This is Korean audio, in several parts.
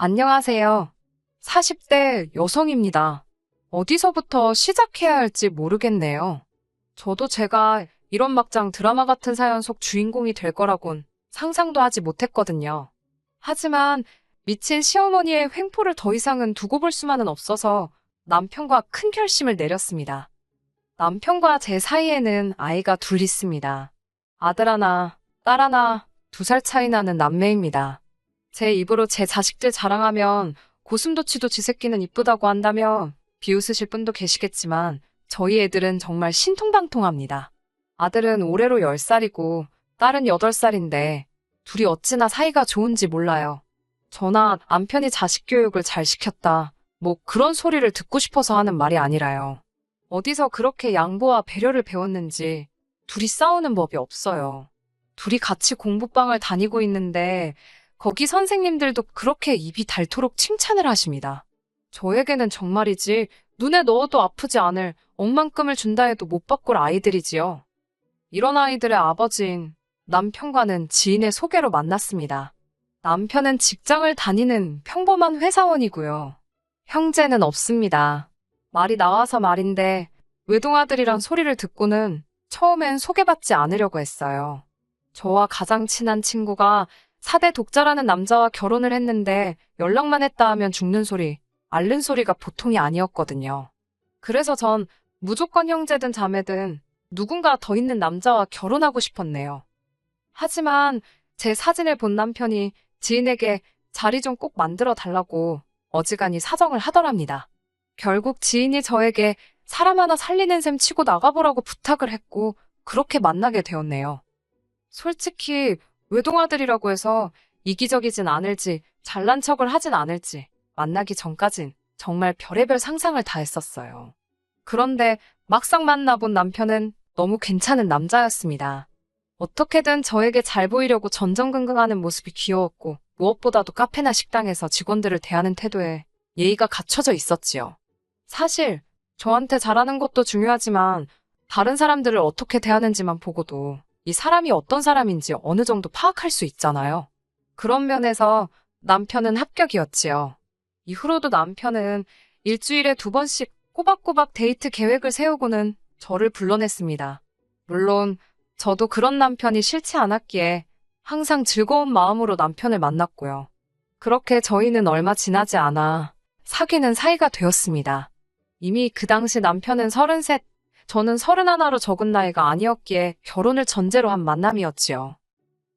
안녕하세요. 40대 여성입니다. 어디서부터 시작해야 할지 모르겠네요. 저도 제가 이런 막장 드라마 같은 사연 속 주인공이 될 거라곤 상상도 하지 못했거든요. 하지만 미친 시어머니의 횡포를 더 이상은 두고 볼 수만은 없어서 남편과 큰 결심을 내렸습니다. 남편과 제 사이에는 아이가 둘 있습니다. 아들 하나, 딸 하나, 2살 차이 나는 남매입니다. 제 입으로 제 자식들 자랑하면 고슴도치도 지 새끼는 이쁘다고 한다며 비웃으실 분도 계시겠지만 저희 애들은 정말 신통방통합니다. 아들은 올해로 10살이고 딸은 8살인데 둘이 어찌나 사이가 좋은지 몰라요. 저나 남편이 자식 교육을 잘 시켰다. 뭐 그런 소리를 듣고 싶어서 하는 말이 아니라요. 어디서 그렇게 양보와 배려를 배웠는지 둘이 싸우는 법이 없어요. 둘이 같이 공부방을 다니고 있는데 거기 선생님들도 그렇게 입이 닳도록 칭찬을 하십니다. 저에게는 정말이지 눈에 넣어도 아프지 않을 억만큼을 준다 해도 못 바꿀 아이들이지요. 이런 아이들의 아버지인 남편과는 지인의 소개로 만났습니다. 남편은 직장을 다니는 평범한 회사원이고요. 형제는 없습니다. 말이 나와서 말인데 외동아들이란 소리를 듣고는 처음엔 소개받지 않으려고 했어요. 저와 가장 친한 친구가 4대 독자라는 남자와 결혼을 했는데 연락만 했다 하면 죽는 소리, 앓는 소리가 보통이 아니었거든요. 그래서 전 무조건 형제든 자매든 누군가 더 있는 남자와 결혼하고 싶었네요. 하지만 제 사진을 본 남편이 지인에게 자리 좀 꼭 만들어 달라고 어지간히 사정을 하더랍니다. 결국 지인이 저에게 사람 하나 살리는 셈 치고 나가보라고 부탁을 했고 그렇게 만나게 되었네요. 솔직히 외동아들이라고 해서 이기적이진 않을지 잘난 척을 하진 않을지 만나기 전까진 정말 별의별 상상을 다 했었어요. 그런데 막상 만나본 남편은 너무 괜찮은 남자였습니다. 어떻게든 저에게 잘 보이려고 전전긍긍하는 모습이 귀여웠고 무엇보다도 카페나 식당에서 직원들을 대하는 태도에 예의가 갖춰져 있었지요. 사실 저한테 잘하는 것도 중요하지만 다른 사람들을 어떻게 대하는지만 보고도 이 사람이 어떤 사람인지 어느 정도 파악할 수 있잖아요. 그런 면에서 남편은 합격이었지요. 이후로도 남편은 일주일에 2번씩 꼬박꼬박 데이트 계획을 세우고는 저를 불러냈습니다. 물론 저도 그런 남편이 싫지 않았기에 항상 즐거운 마음으로 남편을 만났고요. 그렇게 저희는 얼마 지나지 않아 사귀는 사이가 되었습니다. 이미 그 당시 남편은 33, 저는 31로 적은 나이가 아니었기에 결혼을 전제로 한 만남이었지요.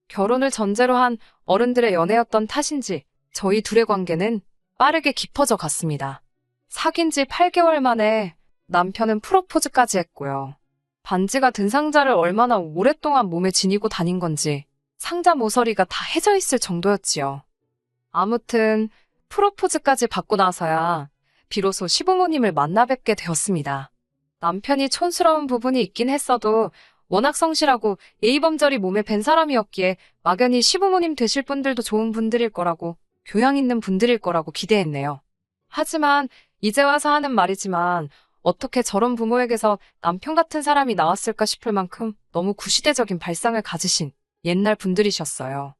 결혼을 전제로 한 어른들의 연애였던 탓인지 저희 둘의 관계는 빠르게 깊어져 갔습니다. 사귄 지 8개월 만에 남편은 프로포즈까지 했고요. 반지가 든 상자를 얼마나 오랫동안 몸에 지니고 다닌 건지 상자 모서리가 다 해져 있을 정도였지요. 아무튼 프로포즈까지 받고 나서야 비로소 시부모님을 만나 뵙게 되었습니다. 남편이 촌스러운 부분이 있긴 했어도 워낙 성실하고 예의범절이 몸에 밴 사람이었기에 막연히 시부모님 되실 분들도 좋은 분들일 거라고, 교양 있는 분들일 거라고 기대했네요. 하지만 이제 와서 하는 말이지만 어떻게 저런 부모에게서 남편 같은 사람이 나왔을까 싶을 만큼 너무 구시대적인 발상을 가지신 옛날 분들이셨어요.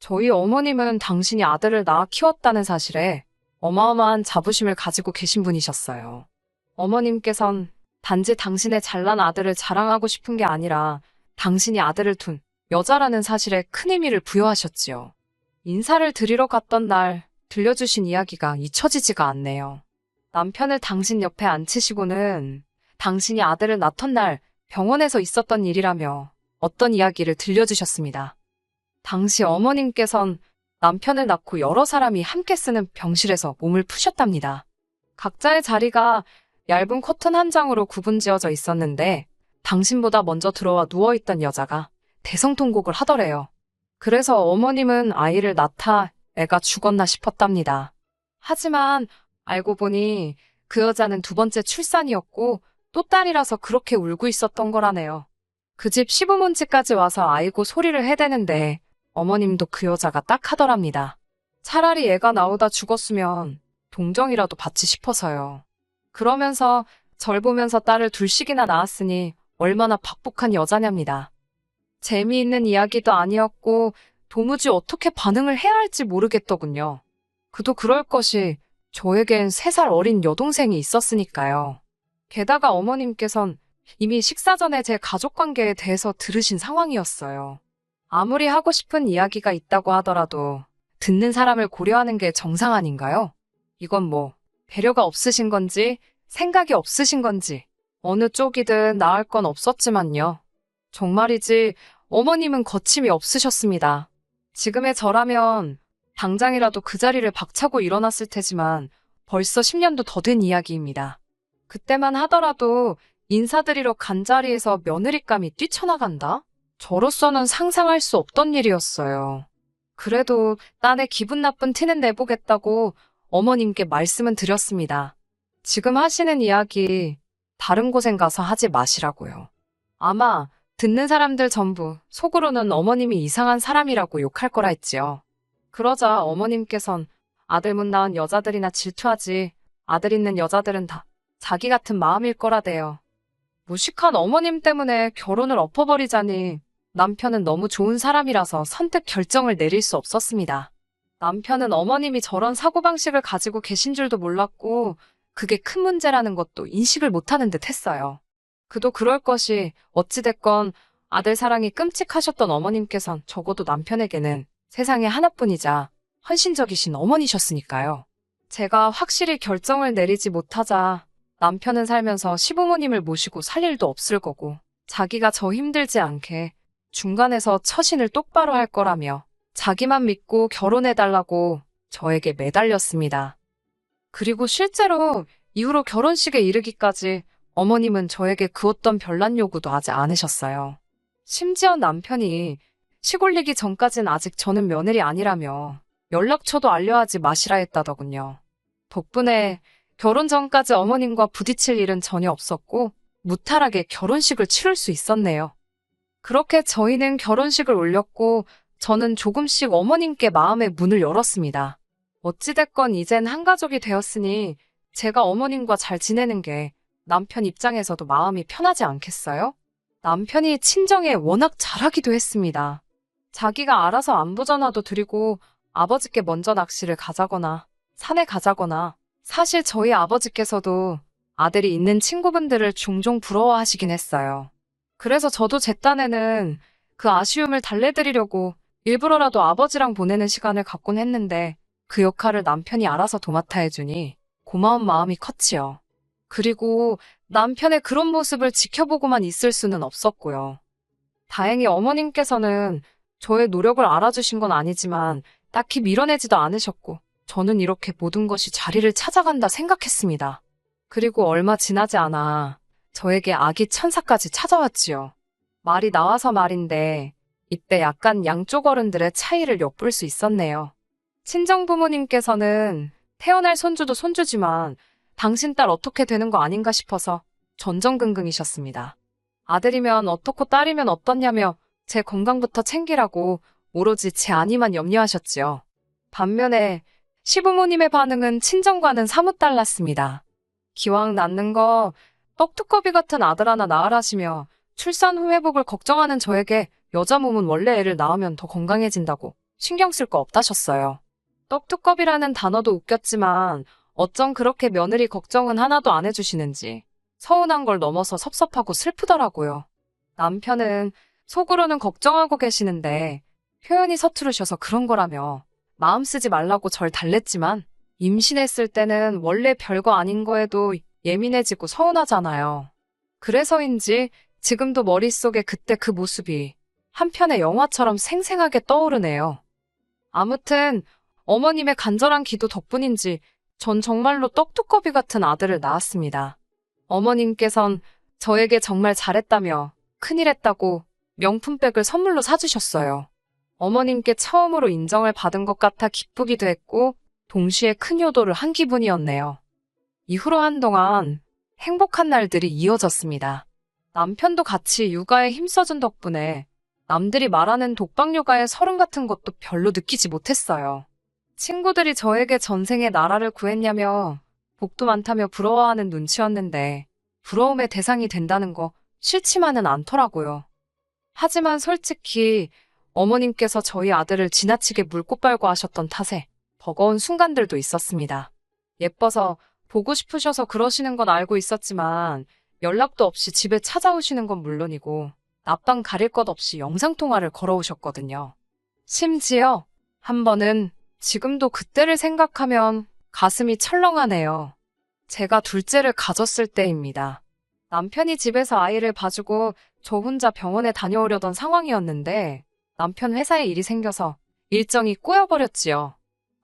저희 어머님은 당신이 아들을 낳아 키웠다는 사실에 어마어마한 자부심을 가지고 계신 분이셨어요. 어머님께선 단지 당신의 잘난 아들을 자랑하고 싶은 게 아니라 당신이 아들을 둔 여자라는 사실에 큰 의미를 부여하셨지요. 인사를 드리러 갔던 날 들려주신 이야기가 잊혀지지가 않네요. 남편을 당신 옆에 앉히시고는 당신이 아들을 낳던 날 병원에서 있었던 일이라며 어떤 이야기를 들려주셨습니다. 당시 어머님께선 남편을 낳고 여러 사람이 함께 쓰는 병실에서 몸을 푸셨답니다. 각자의 자리가 얇은 커튼 한 장으로 구분지어져 있었는데 당신보다 먼저 들어와 누워있던 여자가 대성통곡을 하더래요. 그래서 어머님은 아이를 낳다 애가 죽었나 싶었답니다. 하지만 알고 보니 그 여자는 2번째 출산이었고 또 딸이라서 그렇게 울고 있었던 거라네요. 그 집 시부모님까지 와서 아이고 소리를 해대는데 어머님도 그 여자가 딱 하더랍니다. 차라리 애가 나오다 죽었으면 동정이라도 받지 싶어서요. 그러면서 절 보면서 딸을 둘씩이나 낳았으니 얼마나 박복한 여자냐입니다. 재미있는 이야기도 아니었고 도무지 어떻게 반응을 해야 할지 모르겠더군요. 그도 그럴 것이 저에겐 3살 어린 여동생이 있었으니까요. 게다가 어머님께선 이미 식사 전에 제 가족관계에 대해서 들으신 상황이었어요. 아무리 하고 싶은 이야기가 있다고 하더라도 듣는 사람을 고려하는 게 정상 아닌가요? 이건 뭐 배려가 없으신 건지 생각이 없으신 건지 어느 쪽이든 나을 건 없었지만요. 정말이지 어머님은 거침이 없으셨습니다. 지금의 저라면 당장이라도 그 자리를 박차고 일어났을 테지만 벌써 10년도 더 된 이야기입니다. 그때만 하더라도 인사드리러 간 자리에서 며느리감이 뛰쳐나간다? 저로서는 상상할 수 없던 일이었어요. 그래도 딴에 기분 나쁜 티는 내보겠다고 어머님께 말씀은 드렸습니다. 지금 하시는 이야기 다른 곳엔 가서 하지 마시라고요. 아마 듣는 사람들 전부 속으로는 어머님이 이상한 사람이라고 욕할 거라 했지요. 그러자 어머님께선 아들 못 낳은 여자들이나 질투하지 아들 있는 여자들은 다 자기 같은 마음일 거라대요. 무식한 어머님 때문에 결혼을 엎어버리자니 남편은 너무 좋은 사람이라서 선택 결정을 내릴 수 없었습니다. 남편은 어머님이 저런 사고방식을 가지고 계신 줄도 몰랐고 그게 큰 문제라는 것도 인식을 못하는 듯 했어요. 그도 그럴 것이 어찌됐건 아들 사랑이 끔찍하셨던 어머님께선 적어도 남편에게는 세상에 하나뿐이자 헌신적이신 어머니셨으니까요. 제가 확실히 결정을 내리지 못하자 남편은 살면서 시부모님을 모시고 살 일도 없을 거고 자기가 저 힘들지 않게 중간에서 처신을 똑바로 할 거라며 자기만 믿고 결혼해달라고 저에게 매달렸습니다. 그리고 실제로 이후로 결혼식에 이르기까지 어머님은 저에게 그 어떤 별난 요구도 하지 않으셨어요. 심지어 남편이 시골리기 전까진 아직 저는 며느리 아니라며 연락처도 알려하지 마시라 했다더군요. 덕분에 결혼 전까지 어머님과 부딪힐 일은 전혀 없었고 무탈하게 결혼식을 치를 수 있었네요. 그렇게 저희는 결혼식을 올렸고 저는 조금씩 어머님께 마음의 문을 열었습니다. 어찌됐건 이젠 한 가족이 되었으니 제가 어머님과 잘 지내는 게 남편 입장에서도 마음이 편하지 않겠어요? 남편이 친정에 워낙 잘하기도 했습니다. 자기가 알아서 안부 전화도 드리고 아버지께 먼저 낚시를 가자거나 산에 가자거나 사실 저희 아버지께서도 아들이 있는 친구분들을 종종 부러워하시긴 했어요. 그래서 저도 제 딴에는 그 아쉬움을 달래드리려고 일부러라도 아버지랑 보내는 시간을 갖곤 했는데 그 역할을 남편이 알아서 도맡아 해주니 고마운 마음이 컸지요. 그리고 남편의 그런 모습을 지켜보고만 있을 수는 없었고요. 다행히 어머님께서는 저의 노력을 알아주신 건 아니지만 딱히 밀어내지도 않으셨고 저는 이렇게 모든 것이 자리를 찾아간다 생각했습니다. 그리고 얼마 지나지 않아 저에게 아기 천사까지 찾아왔지요. 말이 나와서 말인데 이때 약간 양쪽 어른들의 차이를 엿볼 수 있었네요. 친정부모님께서는 태어날 손주도 손주지만 당신 딸 어떻게 되는 거 아닌가 싶어서 전전긍긍이셨습니다. 아들이면 어떻고 딸이면 어떻냐며 제 건강부터 챙기라고 오로지 제 안위만 염려하셨지요. 반면에 시부모님의 반응은 친정과는 사뭇 달랐습니다. 기왕 낳는 거 떡두꺼비 같은 아들 하나 낳으라시며 출산 후 회복을 걱정하는 저에게 여자 몸은 원래 애를 낳으면 더 건강해진다고 신경 쓸 거 없다셨어요. 떡두꺼비라는 단어도 웃겼지만 어쩜 그렇게 며느리 걱정은 하나도 안 해주시는지 서운한 걸 넘어서 섭섭하고 슬프더라고요. 남편은 속으로는 걱정하고 계시는데 표현이 서투르셔서 그런 거라며 마음 쓰지 말라고 절 달랬지만 임신했을 때는 원래 별거 아닌 거에도 예민해지고 서운하잖아요. 그래서인지 지금도 머릿속에 그때 그 모습이 한편의 영화처럼 생생하게 떠오르네요. 아무튼 어머님의 간절한 기도 덕분인지 전 정말로 떡두꺼비 같은 아들을 낳았습니다. 어머님께선 저에게 정말 잘했다며 큰일 했다고 명품백을 선물로 사주셨어요. 어머님께 처음으로 인정을 받은 것 같아 기쁘기도 했고 동시에 큰 효도를 한 기분이었네요. 이후로 한동안 행복한 날들이 이어졌습니다. 남편도 같이 육아에 힘써준 덕분에 남들이 말하는 독박 육아의 서름 같은 것도 별로 느끼지 못했어요. 친구들이 저에게 전생에 나라를 구했냐며 복도 많다며 부러워하는 눈치였는데 부러움의 대상이 된다는 거 싫지만은 않더라고요. 하지만 솔직히 어머님께서 저희 아들을 지나치게 물고 빨고 하셨던 탓에 버거운 순간들도 있었습니다. 예뻐서 보고 싶으셔서 그러시는 건 알고 있었지만 연락도 없이 집에 찾아오시는 건 물론이고 낮밤 가릴 것 없이 영상통화를 걸어오셨거든요. 심지어 한 번은 지금도 그때를 생각하면 가슴이 철렁하네요. 제가 둘째를 가졌을 때입니다. 남편이 집에서 아이를 봐주고 저 혼자 병원에 다녀오려던 상황이었는데 남편 회사에 일이 생겨서 일정이 꼬여버렸지요.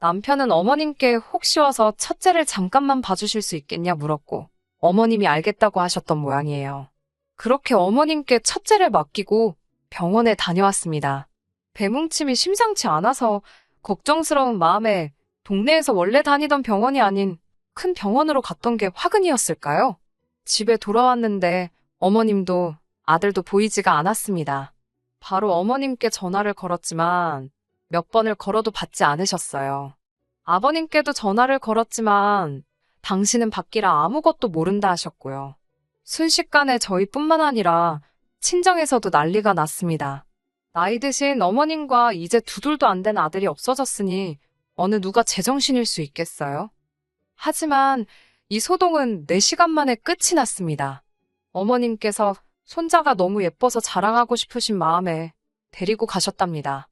남편은 어머님께 혹시 와서 첫째를 잠깐만 봐주실 수 있겠냐 물었고 어머님이 알겠다고 하셨던 모양이에요. 그렇게 어머님께 첫째를 맡기고 병원에 다녀왔습니다. 배뭉침이 심상치 않아서 걱정스러운 마음에 동네에서 원래 다니던 병원이 아닌 큰 병원으로 갔던 게 화근이었을까요? 집에 돌아왔는데 어머님도 아들도 보이지가 않았습니다. 바로 어머님께 전화를 걸었지만 몇 번을 걸어도 받지 않으셨어요. 아버님께도 전화를 걸었지만 당신은 받기라 아무것도 모른다 하셨고요. 순식간에 저희뿐만 아니라 친정에서도 난리가 났습니다. 나이 드신 어머님과 이제 두 돌도 안 된 아들이 없어졌으니 어느 누가 제정신일 수 있겠어요? 하지만 이 소동은 4시간 만에 끝이 났습니다. 어머님께서 손자가 너무 예뻐서 자랑하고 싶으신 마음에 데리고 가셨답니다.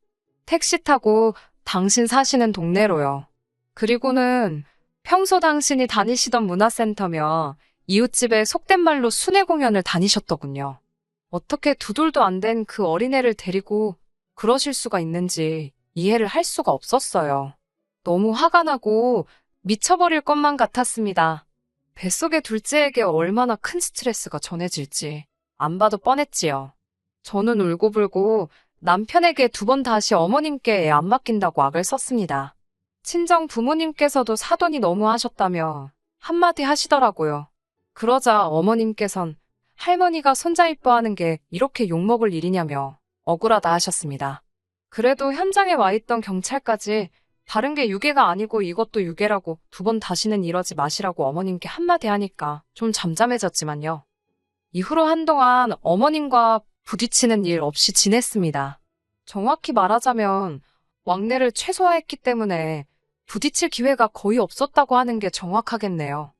택시 타고 당신 사시는 동네로요. 그리고는 평소 당신이 다니시던 문화센터며 이웃집에 속된 말로 순회 공연을 다니셨더군요. 어떻게 두 돌도 안 된 그 어린애를 데리고 그러실 수가 있는지 이해를 할 수가 없었어요. 너무 화가 나고 미쳐버릴 것만 같았습니다. 뱃속의 둘째에게 얼마나 큰 스트레스가 전해질지 안 봐도 뻔했지요. 저는 울고불고 남편에게 2번 다시 어머님께 애 안 맡긴다고 악을 썼습니다. 친정 부모님께서도 사돈이 너무 하셨다며 한마디 하시더라고요. 그러자 어머님께선 할머니가 손자 이뻐하는 게 이렇게 욕먹을 일이냐며 억울하다 하셨습니다. 그래도 현장에 와 있던 경찰까지 다른 게 유괴가 아니고 이것도 유괴라고 2번 다시는 이러지 마시라고 어머님께 한마디 하니까 좀 잠잠해졌지만요. 이후로 한동안 어머님과 부딪히는 일 없이 지냈습니다. 정확히 말하자면 왕래를 최소화했기 때문에 부딪힐 기회가 거의 없었다고 하는 게 정확하겠네요.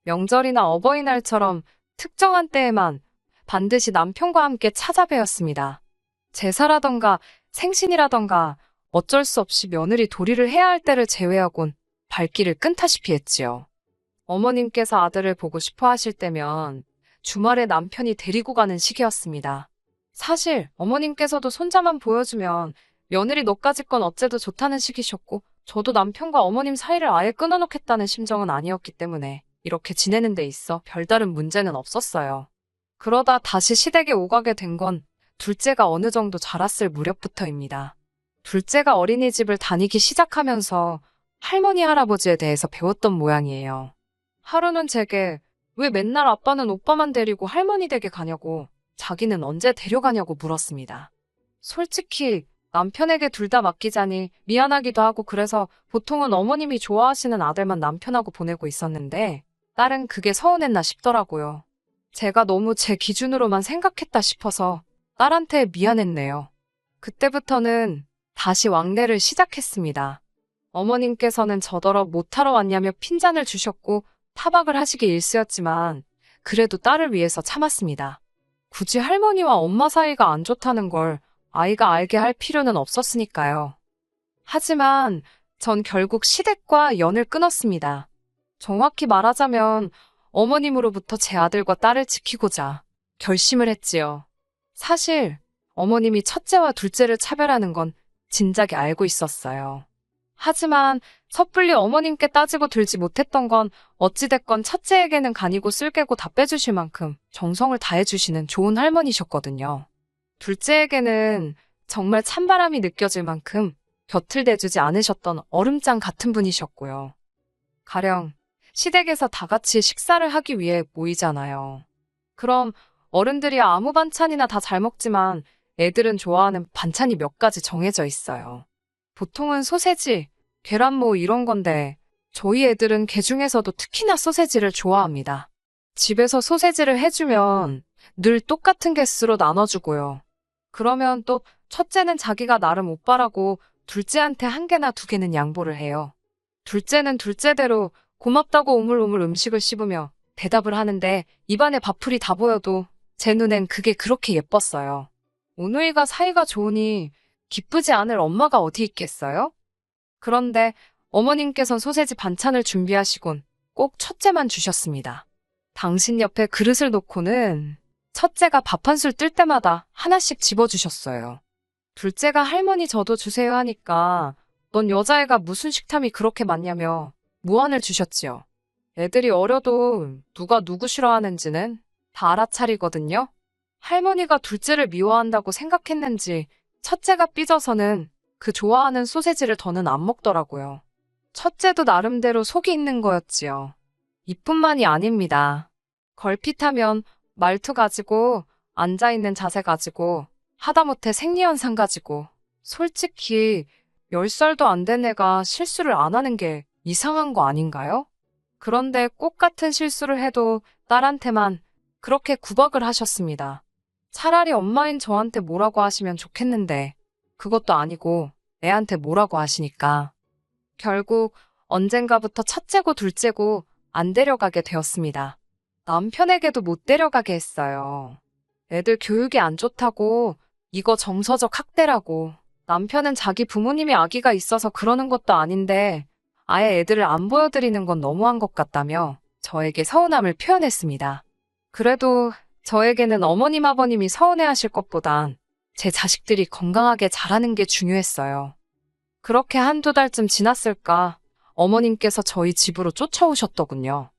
명절이나 어버이날처럼 특정한 때에만 반드시 남편과 함께 찾아뵈었습니다. 제사라던가 생신이라던가 어쩔 수 없이 며느리 도리를 해야 할 때를 제외하곤 발길을 끈다시피 했지요. 어머님께서 아들을 보고 싶어 하실 때면 주말에 남편이 데리고 가는 시기였습니다. 사실 어머님께서도 손자만 보여주면 며느리 너까짓 건 어째도 좋다는 시기셨고 저도 남편과 어머님 사이를 아예 끊어놓겠다는 심정은 아니었기 때문에 이렇게 지내는 데 있어 별다른 문제는 없었어요. 그러다 다시 시댁에 오가게 된 건 둘째가 어느 정도 자랐을 무렵부터입니다. 둘째가 어린이집을 다니기 시작하면서 할머니 할아버지에 대해서 배웠던 모양이에요. 하루는 제게 왜 맨날 아빠는 오빠만 데리고 할머니 댁에 가냐고 자기는 언제 데려가냐고 물었습니다. 솔직히 남편에게 둘 다 맡기자니 미안하기도 하고 그래서 보통은 어머님이 좋아하시는 아들만 남편하고 보내고 있었는데 딸은 그게 서운했나 싶더라고요. 제가 너무 제 기준으로만 생각했다 싶어서 딸한테 미안했네요. 그때부터는 다시 왕래를 시작했습니다. 어머님께서는 저더러 못하러 왔냐며 핀잔을 주셨고 타박을 하시기 일쑤였지만 그래도 딸을 위해서 참았습니다. 굳이 할머니와 엄마 사이가 안 좋다는 걸 아이가 알게 할 필요는 없었으니까요. 하지만 전 결국 시댁과 연을 끊었습니다. 정확히 말하자면 어머님으로부터 제 아들과 딸을 지키고자 결심을 했지요. 사실 어머님이 첫째와 둘째를 차별하는 건 진작에 알고 있었어요. 하지만 섣불리 어머님께 따지고 들지 못했던 건 어찌됐건 첫째에게는 간이고 쓸개고 다 빼주실 만큼 정성을 다해주시는 좋은 할머니셨거든요. 둘째에게는 정말 찬바람이 느껴질 만큼 곁을 대주지 않으셨던 얼음장 같은 분이셨고요. 가령 시댁에서 다 같이 식사를 하기 위해 모이잖아요. 그럼 어른들이 아무 반찬이나 다 잘 먹지만 애들은 좋아하는 반찬이 몇 가지 정해져 있어요. 보통은 소세지, 계란 뭐 이런 건데 저희 애들은 개 중에서도 특히나 소세지를 좋아합니다. 집에서 소세지를 해주면 늘 똑같은 개수로 나눠주고요. 그러면 또 첫째는 자기가 나름 오빠라고 둘째한테 1개나 2개는 양보를 해요. 둘째는 둘째대로 고맙다고 오물오물 음식을 씹으며 대답을 하는데 입안에 밥풀이 다 보여도 제 눈엔 그게 그렇게 예뻤어요. 오누이가 사이가 좋으니 기쁘지 않을 엄마가 어디 있겠어요? 그런데 어머님께선 소세지 반찬을 준비하시곤 꼭 첫째만 주셨습니다. 당신 옆에 그릇을 놓고는 첫째가 밥 한 술 뜰 때마다 하나씩 집어주셨어요. 둘째가 할머니 저도 주세요 하니까 넌 여자애가 무슨 식탐이 그렇게 많냐며 무안을 주셨지요. 애들이 어려도 누가 누구 싫어하는지는 다 알아차리거든요. 할머니가 둘째를 미워한다고 생각했는지 첫째가 삐져서는 그 좋아하는 소세지를 더는 안 먹더라고요. 첫째도 나름대로 속이 있는 거였지요. 이뿐만이 아닙니다. 걸핏하면 말투 가지고, 앉아있는 자세 가지고, 하다못해 생리현상 가지고, 솔직히 10살도 안 된 애가 실수를 안 하는 게 이상한 거 아닌가요? 그런데 꼭 같은 실수를 해도 딸한테만 그렇게 구박을 하셨습니다. 차라리 엄마인 저한테 뭐라고 하시면 좋겠는데 그것도 아니고 애한테 뭐라고 하시니까. 결국 언젠가부터 첫째고 둘째고 안 데려가게 되었습니다. 남편에게도 못 데려가게 했어요. 애들 교육이 안 좋다고, 이거 정서적 학대라고. 남편은 자기 부모님이 아기가 있어서 그러는 것도 아닌데 아예 애들을 안 보여드리는 건 너무한 것 같다며 저에게 서운함을 표현했습니다. 그래도 저에게는 어머님 아버님이 서운해하실 것보단 제 자식들이 건강하게 자라는 게 중요했어요. 그렇게 한두 달쯤 지났을까 어머님께서 저희 집으로 쫓아오셨더군요.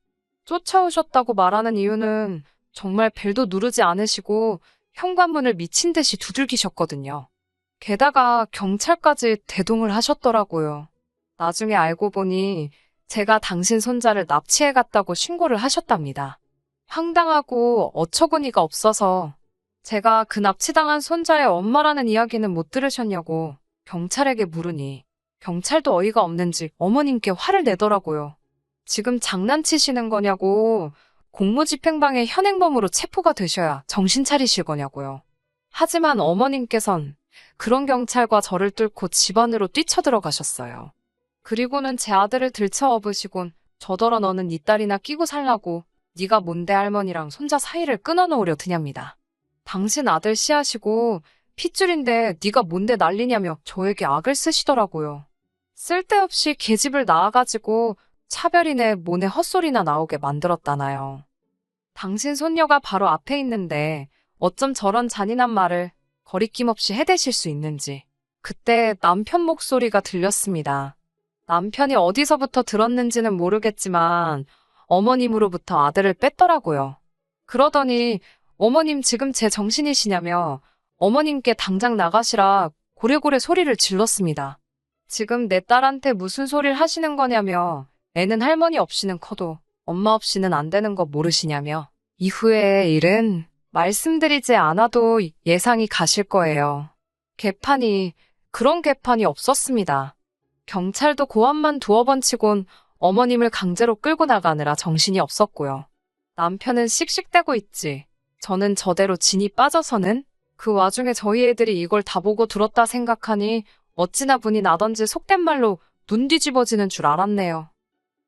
쫓아오셨다고 말하는 이유는 정말 벨도 누르지 않으시고 현관문을 미친 듯이 두들기셨거든요. 게다가 경찰까지 대동을 하셨더라고요. 나중에 알고 보니 제가 당신 손자를 납치해갔다고 신고를 하셨답니다. 황당하고 어처구니가 없어서 제가 그 납치당한 손자의 엄마라는 이야기는 못 들으셨냐고 경찰에게 물으니 경찰도 어이가 없는지 어머님께 화를 내더라고요. 지금 장난치시는 거냐고, 공무집행방해 현행범으로 체포가 되셔야 정신 차리실 거냐고요. 하지만 어머님께선 그런 경찰과 저를 뚫고 집 안으로 뛰쳐들어가셨어요. 그리고는 제 아들을 들쳐업으시곤 저더러 너는 네 딸이나 끼고 살라고 네가 뭔데 할머니랑 손자 사이를 끊어놓으려 드냐입니다. 당신 아들 씨하시고 핏줄인데 네가 뭔데 난리냐며 저에게 악을 쓰시더라고요. 쓸데없이 계집을 낳아가지고 차별이네 뭐네 헛소리나 나오게 만들었다나요. 당신 손녀가 바로 앞에 있는데 어쩜 저런 잔인한 말을 거리낌 없이 해대실 수 있는지. 그때 남편 목소리가 들렸습니다. 남편이 어디서부터 들었는지는 모르겠지만 어머님으로부터 아들을 뺐더라고요. 그러더니 어머님 지금 제 정신이시냐며 어머님께 당장 나가시라 고래고래 소리를 질렀습니다. 지금 내 딸한테 무슨 소리를 하시는 거냐며 애는 할머니 없이는 커도 엄마 없이는 안 되는 거 모르시냐며. 이후의 일은 말씀드리지 않아도 예상이 가실 거예요. 그런 개판이 없었습니다. 경찰도 고함만 두어 번 치곤 어머님을 강제로 끌고 나가느라 정신이 없었고요. 남편은 씩씩대고 있지. 저는 저대로 진이 빠져서는 그 와중에 저희 애들이 이걸 다 보고 들었다 생각하니 어찌나 분이 나던지 속된 말로 눈 뒤집어지는 줄 알았네요.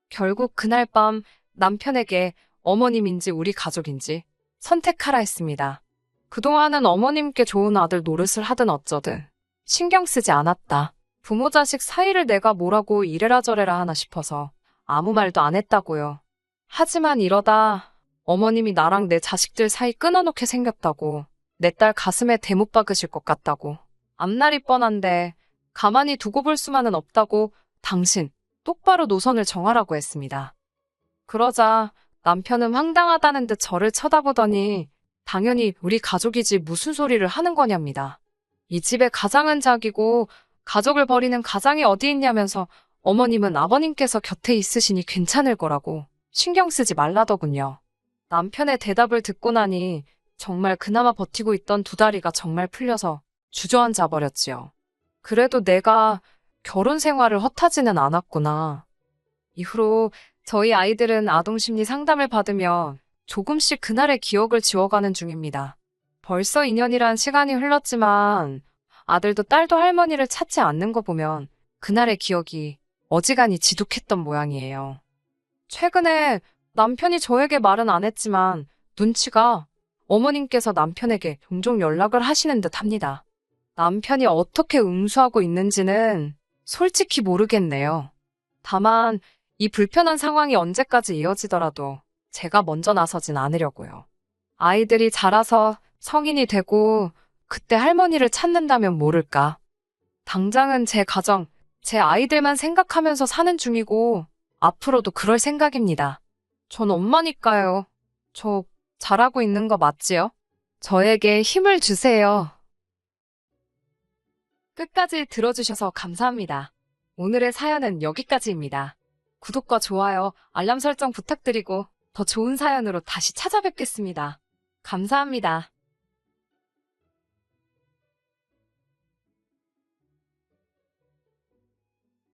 결국 그날 밤 남편에게 어머님인지 우리 가족인지 선택하라 했습니다. 그동안은 어머님께 좋은 아들 노릇을 하든 어쩌든 신경 쓰지 않았다. 부모 자식 사이를 내가 뭐라고 이래라 저래라 하나 싶어서 아무 말도 안 했다고요. 하지만 이러다 어머님이 나랑 내 자식들 사이 끊어놓게 생겼다고, 내 딸 가슴에 대못 박으실 것 같다고, 앞날이 뻔한데 가만히 두고 볼 수만은 없다고 당신 똑바로 노선을 정하라고 했습니다. 그러자 남편은 황당하다는 듯 저를 쳐다보더니 당연히 우리 가족이지 무슨 소리를 하는 거냐입니다. 이 집의 가장은 자기고 가족을 버리는 가장이 어디 있냐면서 어머님은 아버님께서 곁에 있으시니 괜찮을 거라고 신경 쓰지 말라더군요. 남편의 대답을 듣고 나니 정말 그나마 버티고 있던 두 다리가 정말 풀려서 주저앉아 버렸지요. 그래도 내가 결혼 생활을 헛하지는 않았구나. 이후로 저희 아이들은 아동심리 상담을 받으며 조금씩 그날의 기억을 지워가는 중입니다. 벌써 2년이란 시간이 흘렀지만 아들도 딸도 할머니를 찾지 않는 거 보면 그날의 기억이 어지간히 지독했던 모양이에요. 최근에 남편이 저에게 말은 안 했지만 눈치가 어머님께서 남편에게 종종 연락을 하시는 듯 합니다. 남편이 어떻게 응수하고 있는지는 솔직히 모르겠네요. 다만 이 불편한 상황이 언제까지 이어지더라도 제가 먼저 나서진 않으려고요. 아이들이 자라서 성인이 되고 그때 할머니를 찾는다면 모를까. 당장은 제 가정, 제 아이들만 생각하면서 사는 중이고 앞으로도 그럴 생각입니다. 전 엄마니까요. 저 잘하고 있는 거 맞지요? 저에게 힘을 주세요. 끝까지 들어주셔서 감사합니다. 오늘의 사연은 여기까지입니다. 구독과 좋아요, 알람 설정 부탁드리고 더 좋은 사연으로 다시 찾아뵙겠습니다. 감사합니다.